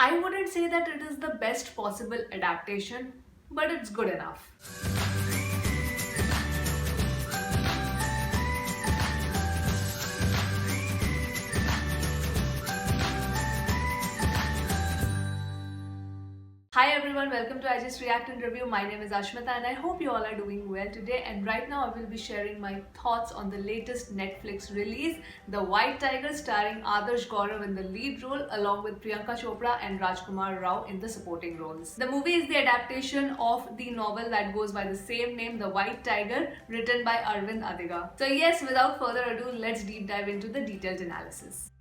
I wouldn't say that it is the best possible adaptation, but it's good enough. Hi everyone, welcome to I Just React and Review. My name is Ashmita and I hope you all are doing well today. And right now I will be sharing my thoughts on the latest Netflix release, The White Tiger, starring Adarsh Gaurav in the lead role along with Priyanka Chopra and Rajkumar Rao in the supporting roles. The movie is the adaptation of the novel that goes by the same name, The White Tiger, written by Arvind Adiga. So yes, without further ado, let's deep dive into the detailed analysis.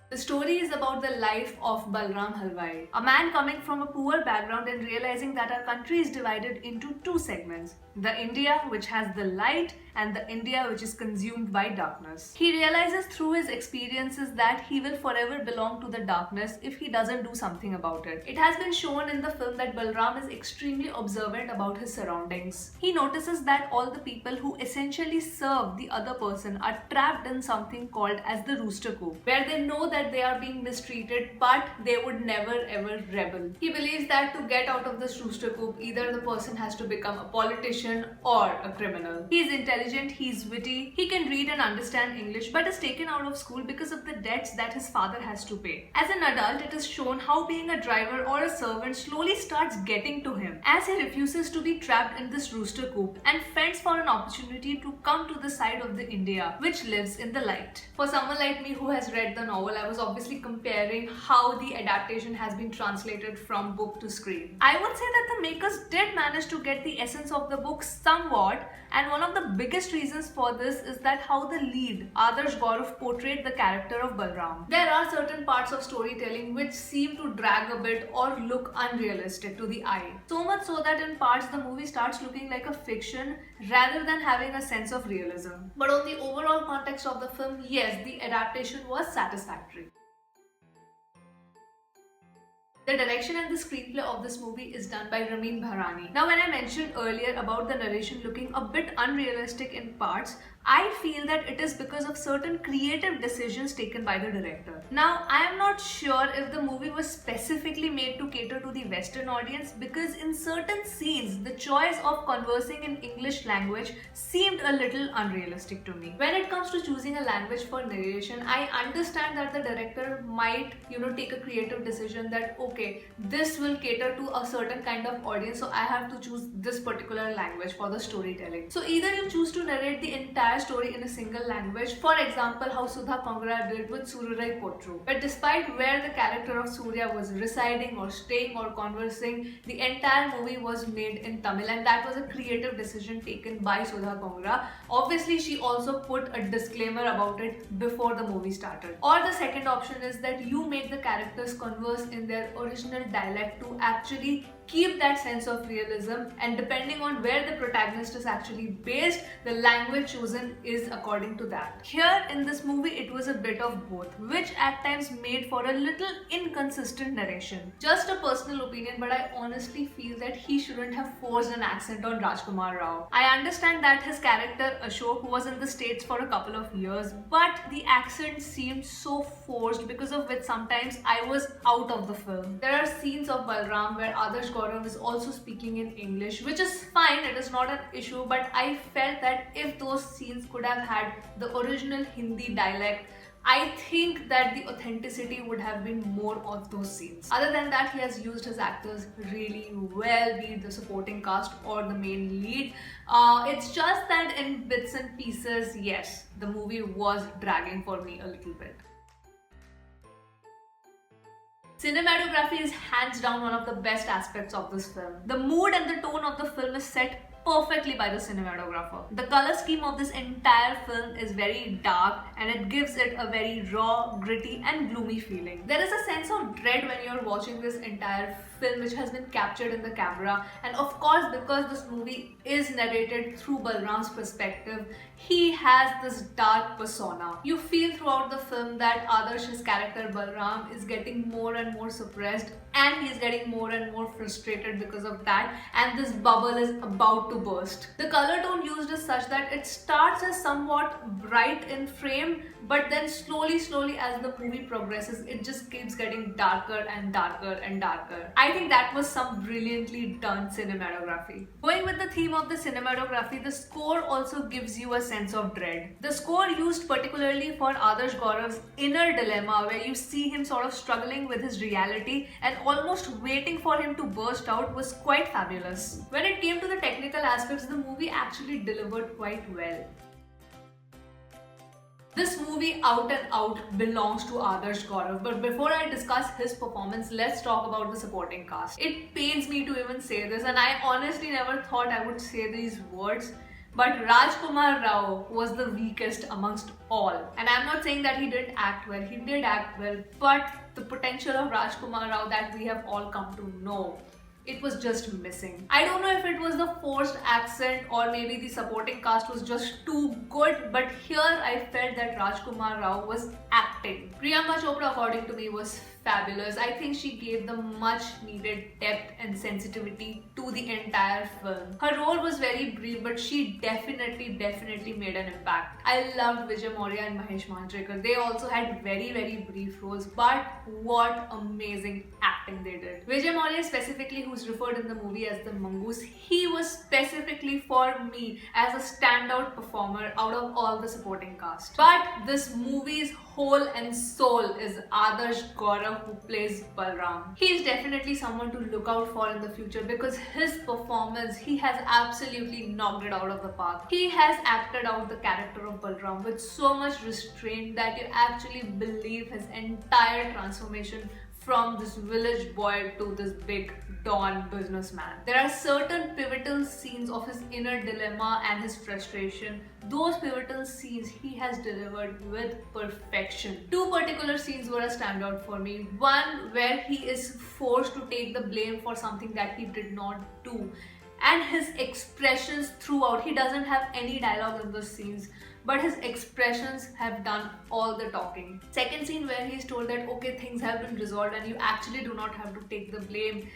The story is about the life of Balram Halwai, a man coming from a poor background and realizing that our country is divided into two segments. The India which has the light and the India which is consumed by darkness. He realizes through his experiences that he will forever belong to the darkness if he doesn't do something about it. It has been shown in the film that Balram is extremely observant about his surroundings. He notices that all the people who essentially serve the other person are trapped in something called as the rooster coop, where they know that they are being mistreated but they would never ever rebel. He believes that to get out of this rooster coop, either the person has to become a politician or a criminal. He is intelligent, he is witty, he can read and understand English but is taken out of school because of the debts that his father has to pay. As an adult, it is shown how being a driver or a servant slowly starts getting to him as he refuses to be trapped in this rooster coop and fends for an opportunity to come to the side of the India which lives in the light. For someone like me who has read the novel, I was obviously comparing how the adaptation has been translated from book to screen. I would say that the makers did manage to get the essence of the book somewhat, and one of the biggest reasons for this is that how the lead, Adarsh Gaurav, portrayed the character of Balram. There are certain parts of storytelling which seem to drag a bit or look unrealistic to the eye. So much so that in parts the movie starts looking like a fiction rather than having a sense of realism. But on the overall context of the film, yes, the adaptation was satisfactory. The direction and the screenplay of this movie is done by Ramin Bharani. Now, when I mentioned earlier about the narration looking a bit unrealistic in parts, I feel that it is because of certain creative decisions taken by the director. Now, I am not sure if the movie was specifically made to cater to the Western audience, because in certain scenes, the choice of conversing in English language seemed a little unrealistic to me. When it comes to choosing a language for narration, I understand that the director might, take a creative decision that, okay, this will cater to a certain kind of audience, so I have to choose this particular language for the storytelling. So either you choose to narrate the entire story in a single language, for example how Sudha Kongra did with Sururai Potru. But despite where the character of Surya was residing or staying or conversing, the entire movie was made in Tamil, and that was a creative decision taken by Sudha Kongra. Obviously, she also put a disclaimer about it before the movie started. Or the second option is that you make the characters converse in their original dialect to actually keep that sense of realism, and depending on where the protagonist is actually based, the language chosen is according to that. Here in this movie, it was a bit of both, which at times made for a little inconsistent narration. Just a personal opinion, but I honestly feel that he shouldn't have forced an accent on Rajkumar Rao. I understand that his character Ashok was in the States for a couple of years, but the accent seemed so forced, because of which sometimes I was out of the film. There are scenes of Balram where Adarsh Gaurav is also speaking in English, which is fine, it is not an issue, but I felt that if those scenes could have had the original Hindi dialect, I think that the authenticity would have been more of those scenes. Other than that, he has used his actors really well, be it the supporting cast or the main lead. It's just that in bits and pieces, yes, the movie was dragging for me a little bit. Cinematography is hands down one of the best aspects of this film. The mood and the tone of the film is set perfectly by the cinematographer. The color scheme of this entire film is very dark and it gives it a very raw, gritty and gloomy feeling. There is a sense of dread when you're watching this entire film which has been captured in the camera, and of course because this movie is narrated through Balram's perspective, he has this dark persona. You feel throughout the film that Adarsh's character Balram is getting more and more suppressed and he's getting more and more frustrated because of that, and this bubble is about to burst. The color tone used is such that it starts as somewhat bright in frame same, but then slowly as the movie progresses, it just keeps getting darker and darker and darker. I think that was some brilliantly done cinematography. Going with the theme of the cinematography, the score also gives you a sense of dread. The score used particularly for Adarsh Gaurav's inner dilemma, where you see him sort of struggling with his reality and almost waiting for him to burst out, was quite fabulous. When it came to the technical aspects, the movie actually delivered quite well. This movie out and out belongs to Adarsh Gaurav, but before I discuss his performance, let's talk about the supporting cast. It pains me to even say this, and I honestly never thought I would say these words, but Rajkumar Rao was the weakest amongst all. And I'm not saying that he didn't act well, he did act well, but the potential of Rajkumar Rao that we have all come to know, it was just missing. I don't know if it was the forced accent or maybe the supporting cast was just too good, but here I felt that Rajkumar Rao was acting. Priyanka Chopra, according to me, was fabulous. I think she gave the much needed depth and sensitivity to the entire film. Her role was very brief, but she definitely made an impact. I loved Vijay Maurya and Mahesh Manjrekar. They also had very brief roles, but what amazing acting they did. Vijay Maurya specifically, who's referred in the movie as the Mongoose, he was specifically for me as a standout performer out of all the supporting cast. But this movie's whole and soul is Adarsh Gaurav, who plays Balram. He is definitely someone to look out for in the future because his performance, he has absolutely knocked it out of the park. He has acted out the character of Balram with so much restraint that you actually believe his entire transformation from this village boy to this big Don businessman. There are certain pivotal scenes of his inner dilemma and his frustration. Those pivotal scenes he has delivered with perfection. Two particular scenes were a standout for me. One where he is forced to take the blame for something that he did not do. And his expressions throughout, he doesn't have any dialogue in those scenes, but his expressions have done all the talking. Second scene where he's told that okay, things have been resolved and you actually do not have to take the blame.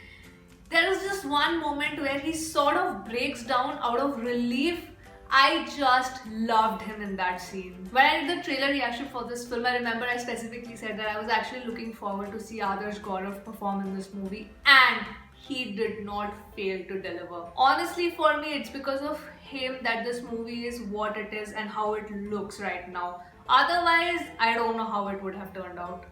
There is just one moment where he sort of breaks down out of relief. I just loved him in that scene. When I did the trailer reaction for this film, I remember I specifically said that I was actually looking forward to see Adarsh Gaurav perform in this movie, and he did not fail to deliver. Honestly, for me, it's because of him that this movie is what it is and how it looks right now. Otherwise, I don't know how it would have turned out.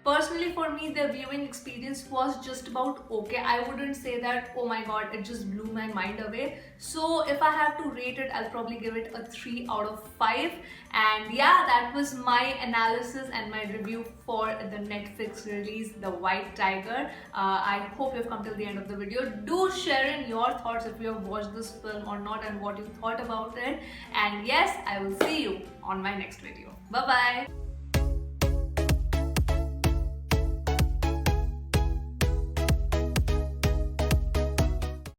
Personally, for me, the viewing experience was just about okay. I wouldn't say that, oh my god, it just blew my mind away. So if I have to rate it, I'll probably give it a 3 out of 5. And yeah, that was my analysis and my review for the Netflix release, The White Tiger. I hope you've come till the end of the video. Do share in your thoughts if you have watched this film or not and what you thought about it. And yes, I will see you on my next video. Bye-bye.